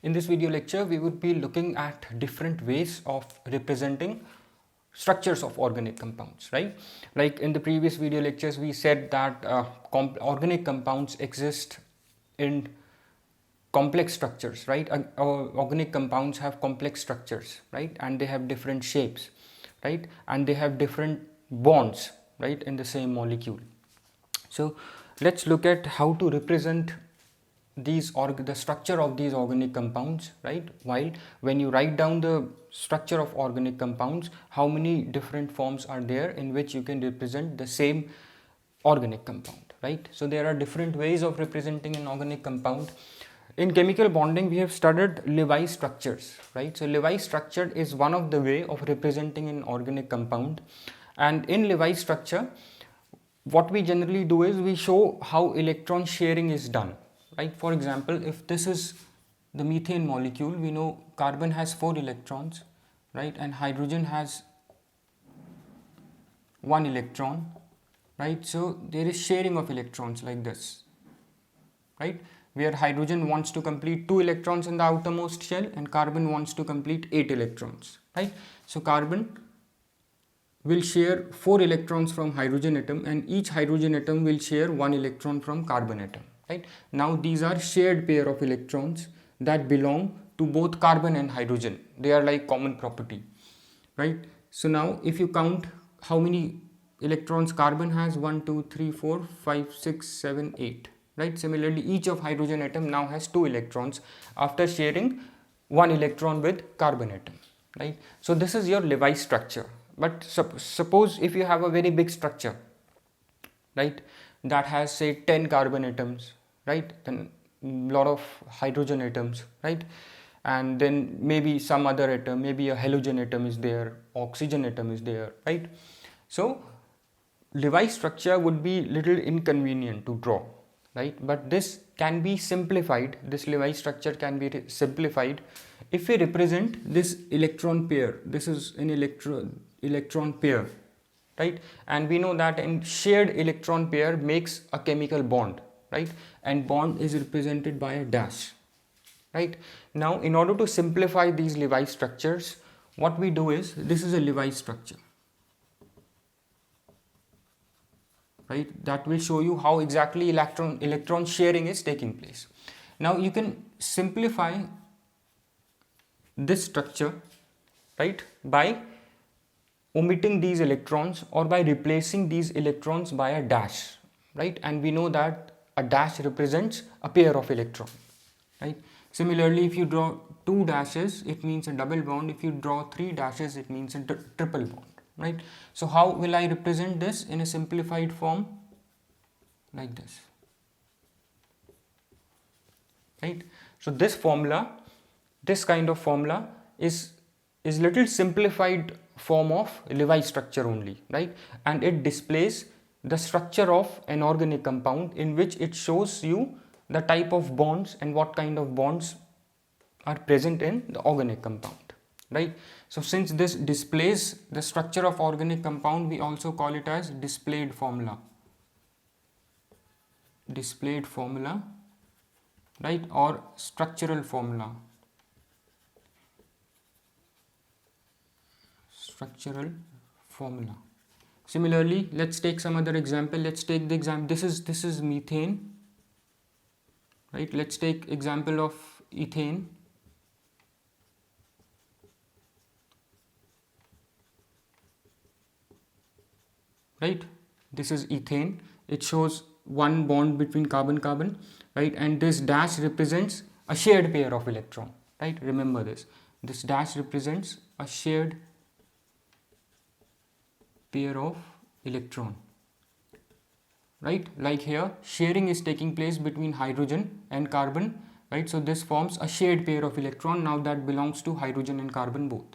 In this video lecture, we would be looking at different ways of representing structures of organic compounds, right? Like in the previous video lectures, we said that organic compounds exist in complex structures, right? Organic compounds have complex structures, right? And they have different shapes, right? And they have different bonds, right, in the same molecule. So let's look at how to represent the structure of these organic compounds, right? While when you write down the structure of organic compounds, how many different forms are there in which you can represent the same organic compound, right? So there are different ways of representing an organic compound. In chemical bonding, we have studied Lewis structures, right? So Lewis structure is one of the way of representing an organic compound. And in Lewis structure, what we generally do is we show how electron sharing is done, right? For example, if this is the methane molecule, we know carbon has 4 electrons, right? And hydrogen has 1 electron, right? So there is sharing of electrons like this, right? Where hydrogen wants to complete 2 electrons in the outermost shell and carbon wants to complete 8 electrons, right? So carbon will share 4 electrons from hydrogen atom and each hydrogen atom will share 1 electron from carbon atom, right? Now these are shared pair of electrons that belong to both carbon and hydrogen. They are like common property, right? So now if you count how many electrons carbon has, 1, 2, 3, 4, 5, 6, 7, 8, right? Similarly, each of hydrogen atom now has 2 electrons after sharing 1 electron with carbon atom, right? So this is your Lewis structure. But suppose if you have a very big structure, right, that has say 10 carbon atoms, right, then lot of hydrogen atoms, right, and then maybe some other atom, maybe a halogen atom is there, oxygen atom is there, right? So Lewis structure would be little inconvenient to draw, right? But this can be simplified. This Lewis structure can be simplified if we represent this electron pair. This is an electron pair, right? And we know that in shared electron pair makes a chemical bond, right? And bond is represented by a dash, right? Now in order to simplify these Lewis structures, what we do is, this is a Lewis structure, right? That will show you how exactly electron sharing is taking place. Now you can simplify this structure, right, by omitting these electrons or by replacing these electrons by a dash, right? And we know that a dash represents a pair of electrons, right? Similarly, if you draw 2 dashes, it means a double bond. If you draw 3 dashes, it means a triple bond, right? So how will I represent this in a simplified form? Like this, right? So this formula, this kind of formula is little simplified form of Lewis structure only, right? And it displays the structure of an organic compound, in which it shows you the type of bonds and what kind of bonds are present in the organic compound, right? So since this displays the structure of organic compound, we also call it as displayed formula, right? Or structural formula, Similarly, let's take some other example. Let's take the example, this is methane, right? Let's take example of ethane, right? This is ethane. It shows 1 bond between carbon, right? And this dash represents a shared pair of electron, right? Remember this dash represents a shared pair of electron, right? Like here, sharing is taking place between hydrogen and carbon, right? So this forms a shared pair of electron. Now that belongs to hydrogen and carbon both,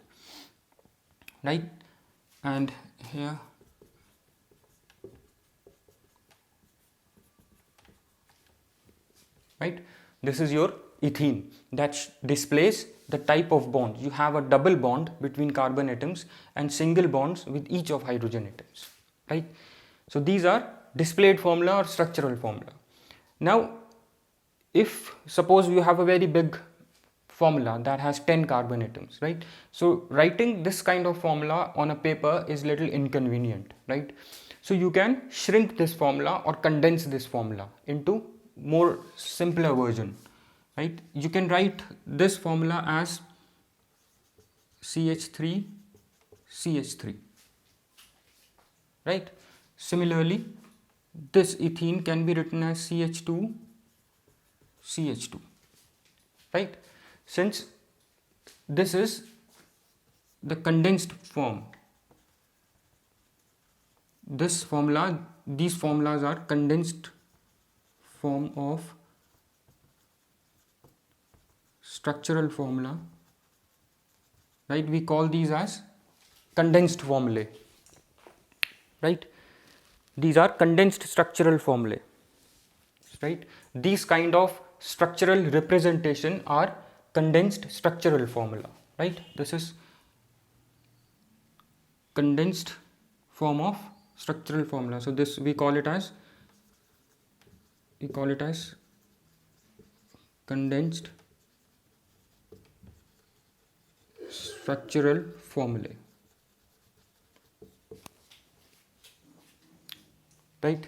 right? And here, right, this is your ethene that displays the type of bond. You have a double bond between carbon atoms and single bonds with each of hydrogen atoms, right? So these are displayed formula or structural formula. Now if suppose you have a very big formula that has 10 carbon atoms, right? So writing this kind of formula on a paper is little inconvenient, right? So you can shrink this formula or condense this formula into more simpler version, right? You can write this formula as CH3 CH3, right? Similarly, this ethene can be written as CH2 CH2, right? Since this is the condensed form, this formula, these formulas are condensed form of structural formula, right? We call these as condensed formulae, right? These are condensed structural formulae, right? These kind of structural representation are condensed structural formula, right? This is condensed form of structural formula. So this we call it as condensed structural formulae, right?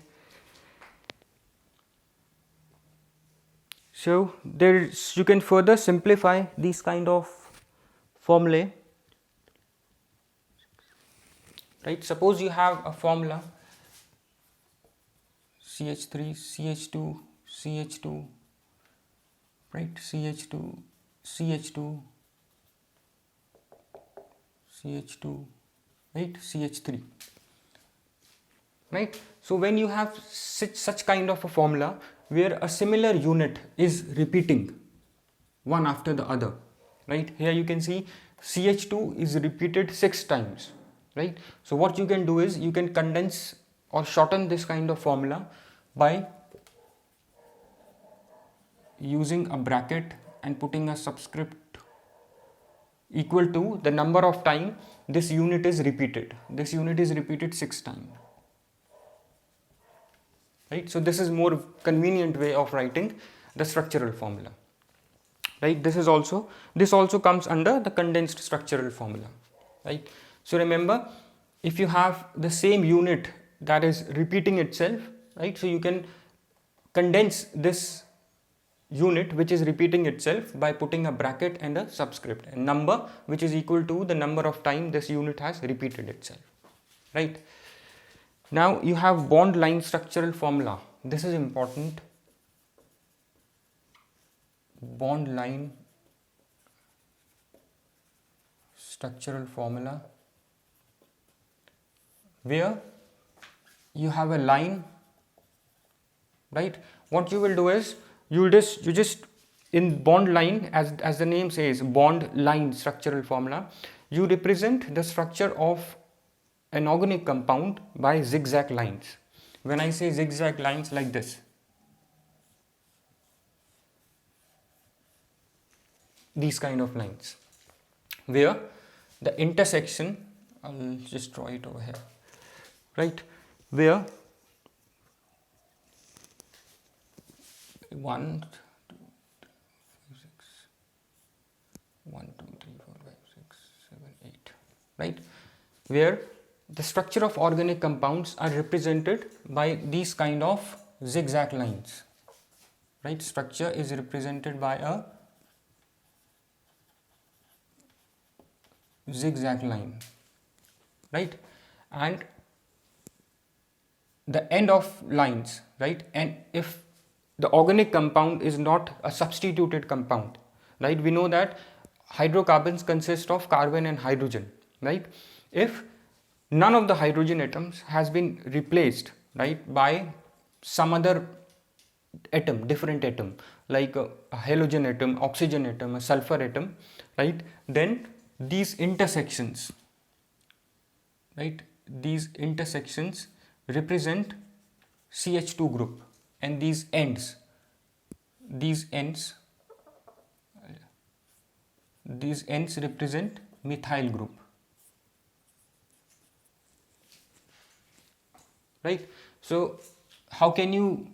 So there's, you can further simplify these kind of formulae, right? Suppose you have a formula CH3 CH2 CH2, right? CH2 CH2 CH2, right? CH3, right? So when you have such kind of a formula where a similar unit is repeating one after the other, right? Here you can see CH2 is repeated 6 times, right? So what you can do is you can condense or shorten this kind of formula by using a bracket and putting a subscript equal to the number of time this unit is repeated. This unit is repeated 6 times, right? So this is more convenient way of writing the structural formula, right? This also comes under the condensed structural formula, right? So remember, if you have the same unit that is repeating itself, right? So you can condense this unit which is repeating itself by putting a bracket and a subscript, a number which is equal to the number of time this unit has repeated itself, right? Now you have bond line structural formula. This is important. Bond line structural formula, where you have a line, right? What you will do is you just in bond line, as the name says, bond line structural formula, you represent the structure of an organic compound by zigzag lines. When I say zigzag lines, like this, these kind of lines, where the intersection, I'll just draw it over here, right, where 1 2 3 4 5 6 7 8, right, where the structure of organic compounds are represented by these kind of zigzag lines, right? Structure is represented by a zigzag line, right? And the end of lines, right? And if the organic compound is not a substituted compound, right? We know that hydrocarbons consist of carbon and hydrogen, right? If none of the hydrogen atoms has been replaced, right, by some other atom, different atom, like a halogen atom, oxygen atom, a sulfur atom, right, then these intersections, right, these intersections represent CH2 group, and these ends represent methyl group, right? So how can you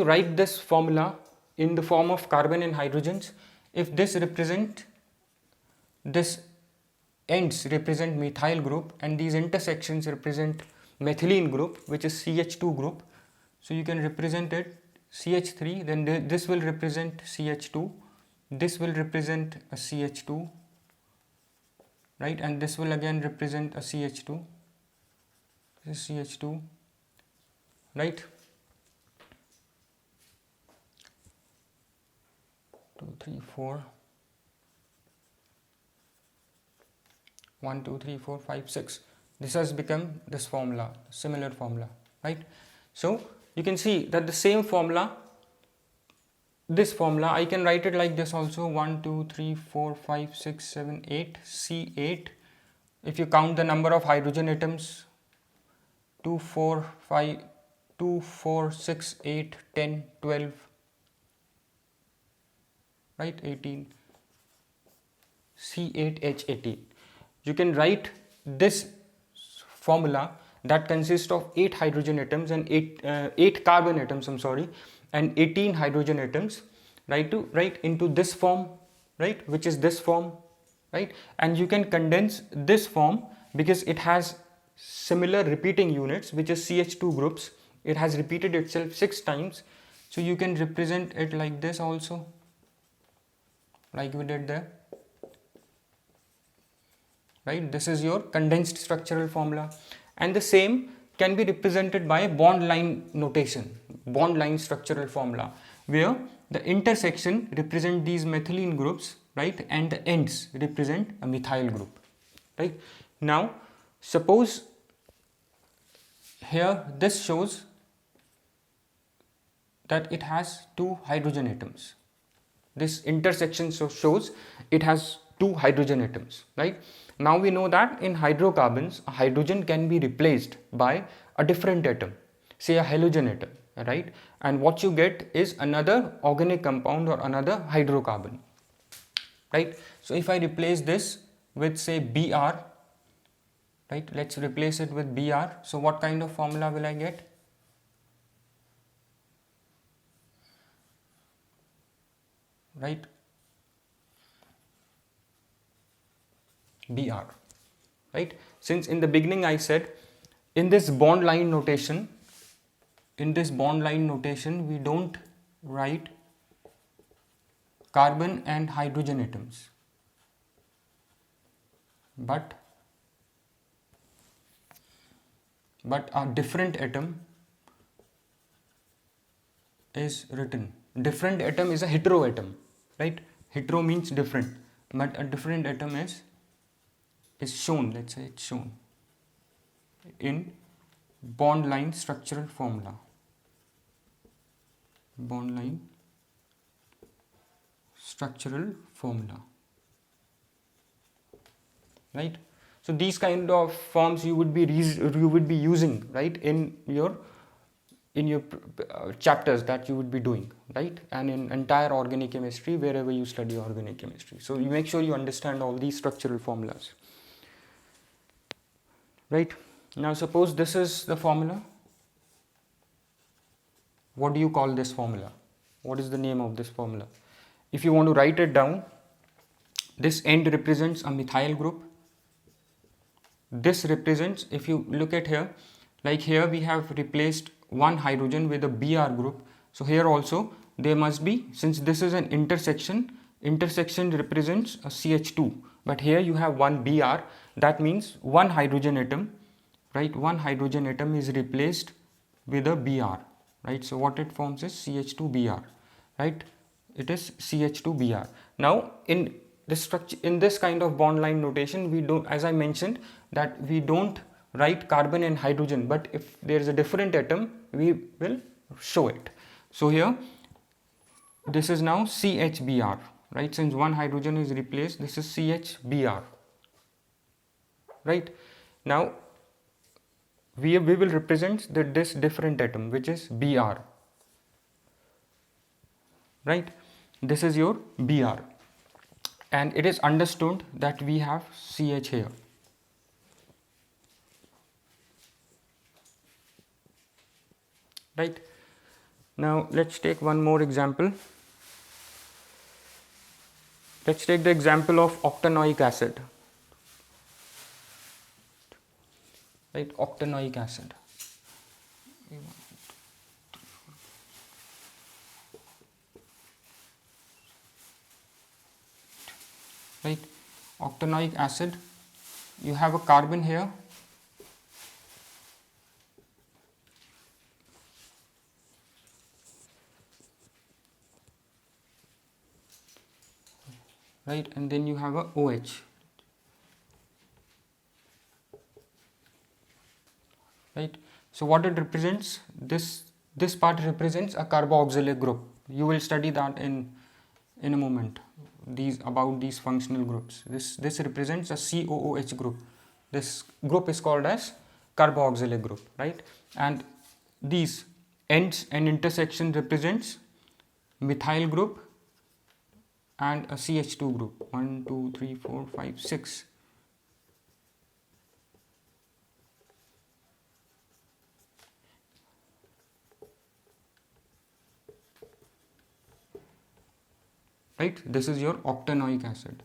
write this formula in the form of carbon and hydrogens. If this ends represent methyl group and these intersections represent methylene group, which is CH2 group. So you can represent it CH3, then this will represent CH2, this will represent a CH2, right, and this will again represent a CH2, this is CH2, right. 2 3 4 1 2 3 4 5 6. This has become this formula, similar formula, right. So you can see that the same formula, this formula, I can write it like this also: 1 2 3 4 5 6 7 8, C8. If you count the number of hydrogen atoms, 2 4 5 2 4 6 8 10 12, right, 18, C8H18. You can write this formula that consists of 8 hydrogen atoms and 8 carbon atoms, and 18 hydrogen atoms, right, into this form, right, which is this form, right. And you can condense this form because it has similar repeating units, which is CH2 groups. It has repeated itself 6 times, so you can represent it like this also, like we did there, right. This is your condensed structural formula, and the same can be represented by bond line notation, bond line structural formula, where the intersection represent these methylene groups, right, and the ends represent a methyl group, right. Now suppose here this shows that it has 2 hydrogen atoms. This intersection shows it has 2 hydrogen atoms, right. Now we know that in hydrocarbons, a hydrogen can be replaced by a different atom, say a halogen atom, right, and what you get is another organic compound or another hydrocarbon, right. So if I replace this with, say, Br, right, let's replace it with Br. So what kind of formula will I get? Right, Br, right. Since in the beginning I said in this bond line notation, we don't write carbon and hydrogen atoms, but a different atom is written. Different atom is a heteroatom, right. Hetero means different, but a different atom is shown, let's say it's shown in bond line structural formula, bond line structural formula, right. So these kind of forms you would be using, right, in your chapters that you would be doing, right, and in entire organic chemistry, wherever you study organic chemistry. So you make sure you understand all these structural formulas, right. Now suppose this is the formula. What do you call this formula? What is the name of this formula? If you want to write it down, this end represents a methyl group. This represents, if you look at here, like here we have replaced one hydrogen with a Br group. So here also there must be, since this is an intersection represents a CH2, but here you have one Br, that means one hydrogen atom, right, one hydrogen atom is replaced with a Br, right. So what it forms is CH2Br, right, it is CH2Br. Now in this structure, in this kind of bond line notation, we don't, as I mentioned, that we don't write carbon and hydrogen, but if there is a different atom, we will show it. So here this is now CHBr, right, since one hydrogen is replaced, this is CHBr, right. Now we will represent this different atom, which is Br, right. This is your Br, and it is understood that we have CH here, right. Now let's take one more example. Let's take the example of octanoic acid. Right, octanoic acid. Right, octanoic acid, you have a carbon here, right, and then you have a OH, right. So what it represents, this part represents a carboxylic group. You will study that in a moment, about these functional groups. This represents a COOH group. This group is called as carboxylic group, right? And these ends and intersection represents methyl group and a CH2 group. 1 2 3 4 5 6. Right, this is your octanoic acid.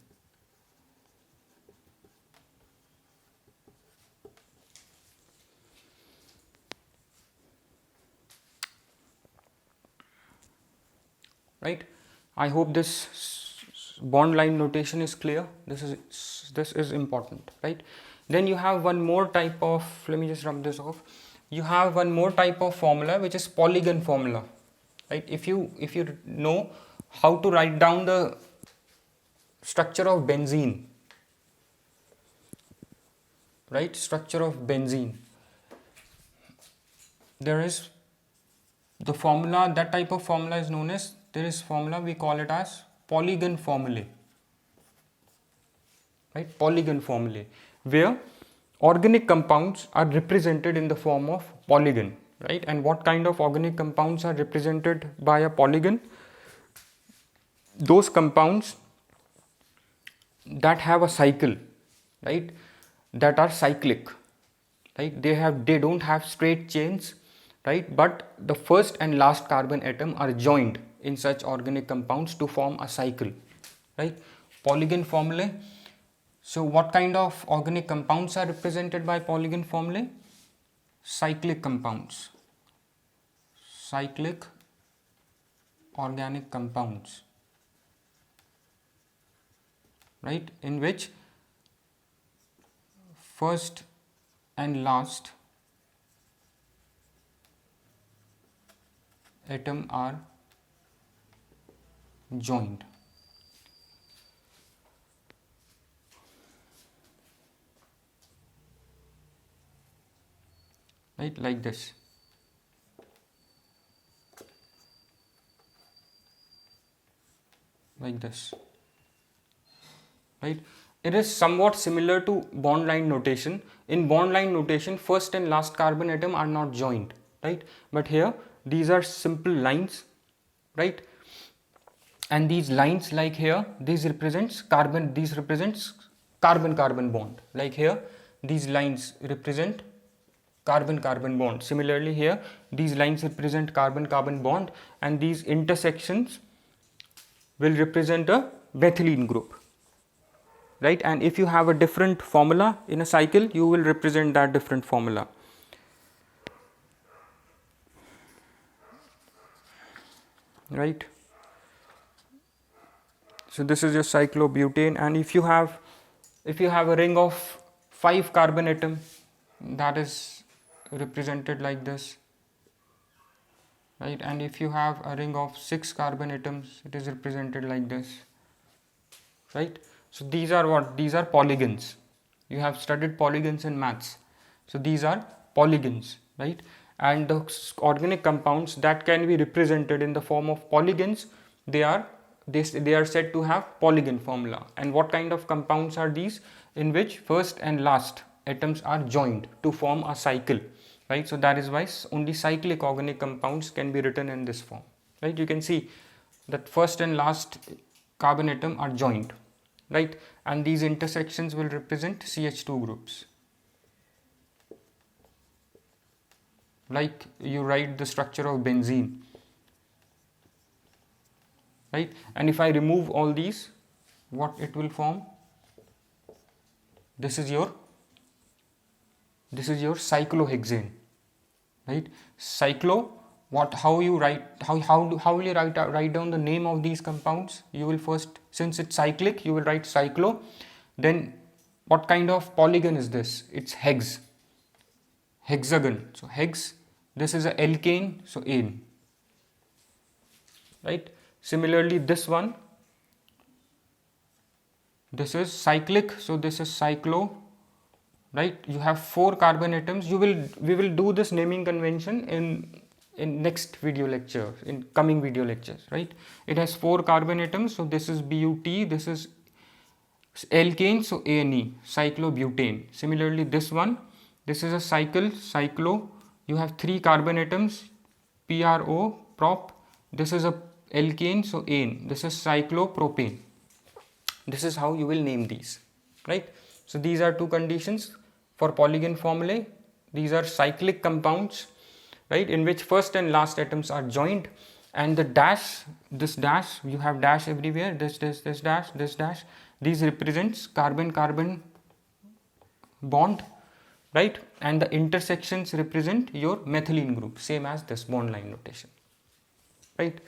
Right, I hope this bond line notation is clear. This is important, right? Then you have one more type of, let me just rub this off. You have one more type of formula, which is polygon formula, right? If you know how to write down the structure of benzene, right? Structure of benzene. There is the formula, that type of formula is known as, there is formula, we call it as polygon formulae, right? Polygon formulae, where organic compounds are represented in the form of polygon, right? And what kind of organic compounds are represented by a polygon? Those compounds that have a cycle, right? That are cyclic, right? They don't have straight chains, right? But the first and last carbon atom are joined in such organic compounds to form a cycle, right? Polygon formulae. So what kind of organic compounds are represented by polygon formulae? Cyclic compounds, cyclic organic compounds, right? In which first and last atom are joined. Right, like this. Like this. Right. It is somewhat similar to bond line notation. In bond line notation, first and last carbon atom are not joined, right? But here, these are simple lines, right? And these lines, like here, these represents carbon carbon bond. Like here, these lines represent carbon bond. Similarly here, these lines represent carbon bond, and these intersections will represent a methylene group, right? And if you have a different formula in a cycle, you will represent that different formula. Right? So this is your cyclobutane, and if you have a ring of 5 carbon atom, that is represented like this, right? And if you have a ring of 6 carbon atoms, it is represented like this, right? So these are what? These are polygons. You have studied polygons in maths. So these are polygons, right? And the organic compounds that can be represented in the form of polygons, they are said to have polygon formula. And what kind of compounds are these? In which first and last atoms are joined to form a cycle, right? So that is why only cyclic organic compounds can be written in this form, right? You can see that first and last carbon atom are joined, right? And these intersections will represent CH2 groups. Like you write the structure of benzene, right? And if I remove all these, what it will form? This is your cyclohexane, right? Cyclo, what, how you write, how will you write down the name of these compounds? You will first, since it's cyclic, you will write cyclo. Then what kind of polygon is this? It's hexagon. So hex, this is a alkane, so ane, right? Similarly, this one, this is cyclic, so this is cyclo, right? You have 4 carbon atoms. We will do this naming convention in next video lecture, in coming video lectures, right? It has 4 carbon atoms, so this is BUT, this is alkane, so ANE, cyclobutane. Similarly, this one, this is a cyclo, you have 3 carbon atoms, PRO, prop, this is a alkane, so ane, this is cyclopropane. This is how you will name these, right? So these are 2 conditions for polygon formulae. These are cyclic compounds, right, in which first and last atoms are joined, and the dash, this dash, you have dash everywhere, this dash, these represents carbon-carbon bond, right, and the intersections represent your methylene group, same as this bond line notation, right?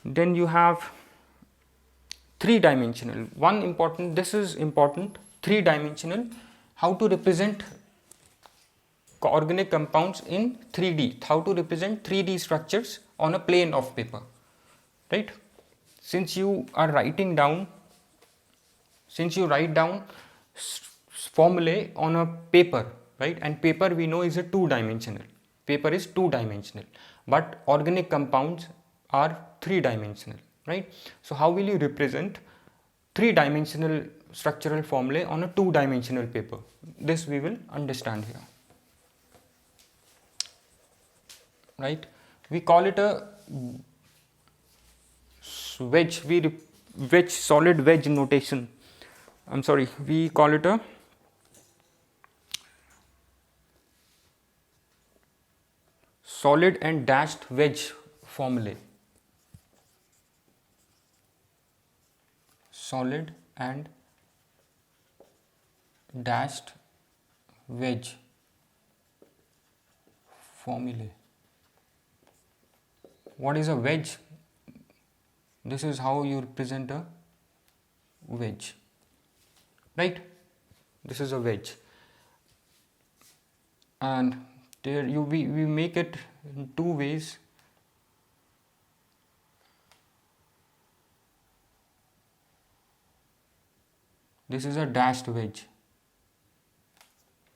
Then you have 3-dimensional, one important, this is important, 3-dimensional, how to represent organic compounds in 3D, how to represent 3D structures on a plane of paper, right? Since you are writing down, since you write down formulae on a paper, right, and paper we know is a 2-dimensional, paper is 2-dimensional, but organic compounds are 3-dimensional, right? So how will you represent 3-dimensional structural formulae on a 2-dimensional paper? This we will understand here, right? We call it a solid wedge notation. I'm sorry, we call it a solid and dashed wedge formulae. Solid and dashed wedge formulae. What is a wedge? This is how you represent a wedge, right? This is a wedge, and there we make it in 2 ways. This is a dashed wedge,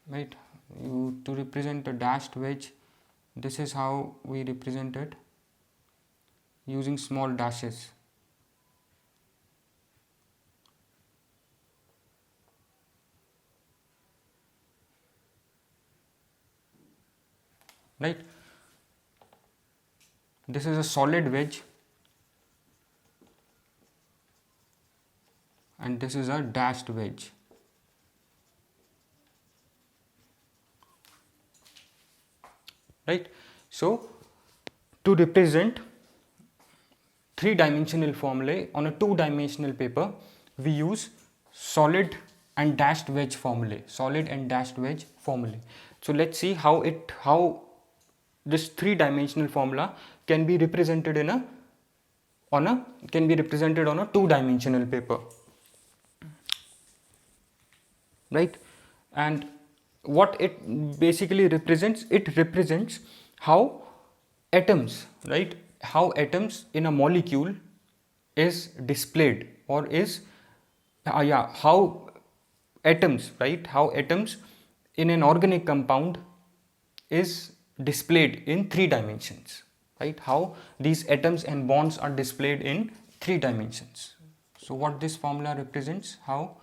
right? To represent a dashed wedge, this is how we represent it, using small dashes. Right? This is a solid wedge, and this is a dashed wedge. Right? So, to represent 3-dimensional formulae on a 2-dimensional paper, we use solid and dashed wedge formulae. Solid and dashed wedge formulae. So let's see how this 3-dimensional formula can be represented on a 2-dimensional paper, right? And what it basically represents, it represents how atoms, right, how atoms in a molecule is displayed, or is how atoms, right, how atoms in an organic compound is displayed in 3 dimensions, right? How these atoms and bonds are displayed in 3 dimensions. So what this formula represents, how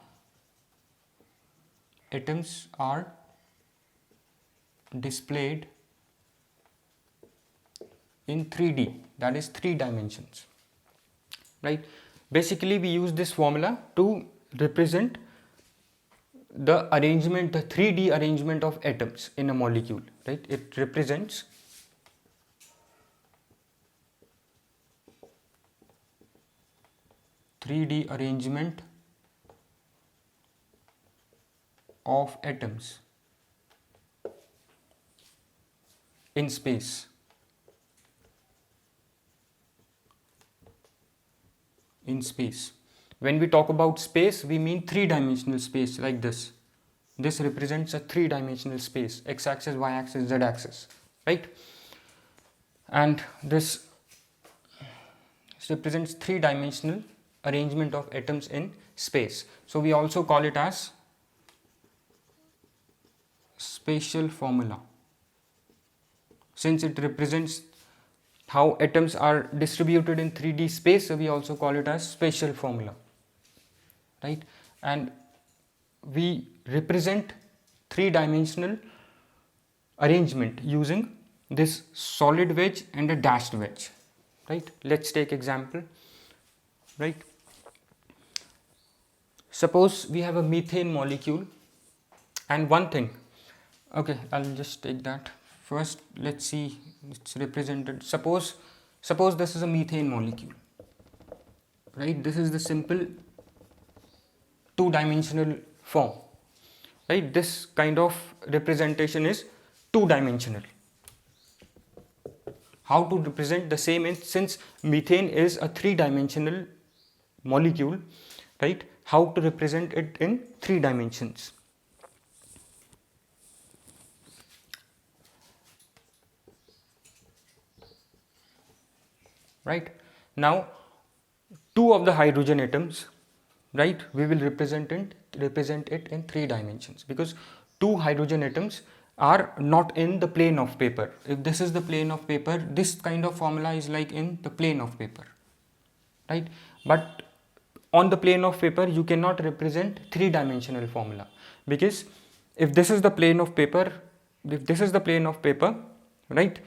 atoms are displayed in 3D, that is 3 dimensions, right? Basically we use this formula to represent the arrangement, the 3D arrangement of atoms in a molecule, right? It represents 3D arrangement of atoms in space. In space. When we talk about space, we mean three-dimensional space like this. This represents a three-dimensional space, x-axis, y-axis, z-axis, right? And this represents three-dimensional arrangement of atoms in space. So we also call it as spatial formula, since it represents how atoms are distributed in 3D space. So we also call it as spatial formula, right? And we represent three-dimensional arrangement using this solid wedge and a dashed wedge, right? Let's take example, right? Suppose we have a methane molecule and one thing. Okay, I'll just take that. First, let's see, it's represented. Suppose this is a methane molecule, right? This is the simple two-dimensional form, right? This kind of representation is two-dimensional. How to represent the same since methane is a three-dimensional molecule, right? How to represent it in 3 dimensions? Right? Now, 2 of the hydrogen atoms, right? We will represent it in 3 dimensions, because 2 hydrogen atoms are not in the plane of paper. If this is the plane of paper, this kind of formula is like in the plane of paper, right? But on the plane of paper, you cannot represent 3-dimensional formula, because if this is the plane of paper, right?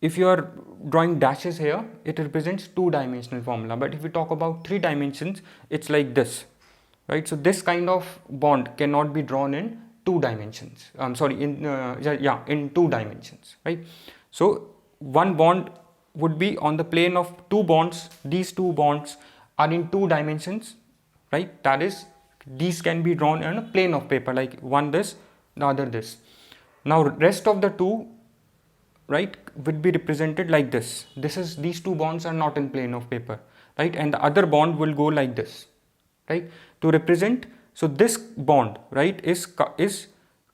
If you are drawing dashes here, it represents 2-dimensional formula. But if we talk about 3 dimensions, it's like this, right? So this kind of bond cannot be drawn in 2 dimensions. In 2 dimensions, right? So one bond would be on the plane of 2 bonds. These 2 bonds are in 2 dimensions, right? That is, these can be drawn on a plane of paper, like one this, the other this. Now rest of the 2, right, would be represented like this. These 2 bonds are not in plane of paper, right? And the other bond will go like this, right? To represent, so this bond, right, is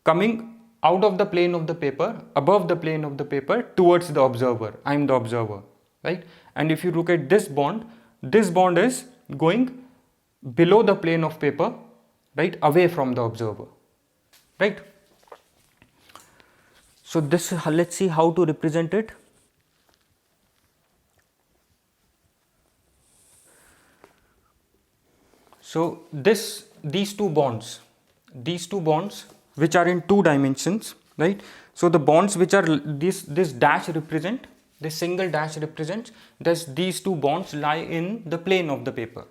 coming out of the plane of the paper, above the plane of the paper, towards the observer. I am the observer, right? And if you look at this bond is going below the plane of paper, right, away from the observer, right? So this, let's see how to represent it. So these two bonds which are in 2 dimensions, right? So the bonds which are this dash represent, this single dash represents, thus these 2 bonds lie in the plane of the paper,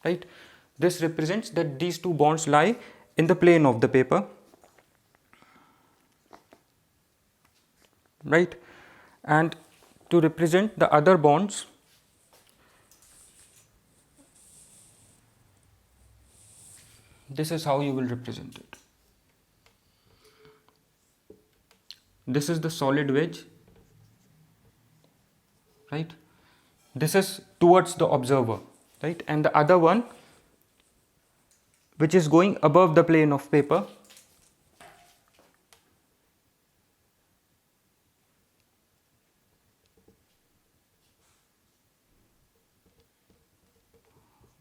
right? This represents that these 2 bonds lie in the plane of the paper, right? And to represent the other bonds, this is how you will represent it. This is the solid wedge, right? This is towards the observer, right? And the other one, which is going above the plane of paper,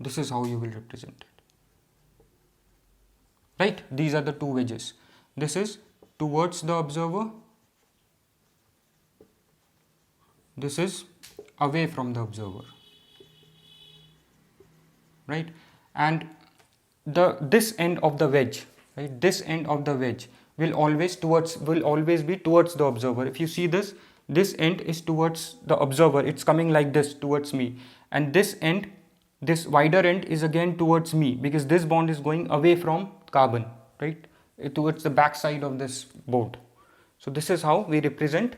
this is how you will represent it, right? These are the 2 wedges. This is towards the observer, this is away from the observer, right? And this end of the wedge, right? This end of the wedge will always be towards the observer. If you see this end is towards the observer, it's coming like this towards me, and this end, this wider end, is again towards me, because this bond is going away from carbon, right, towards the back side of this board. So this is how we represent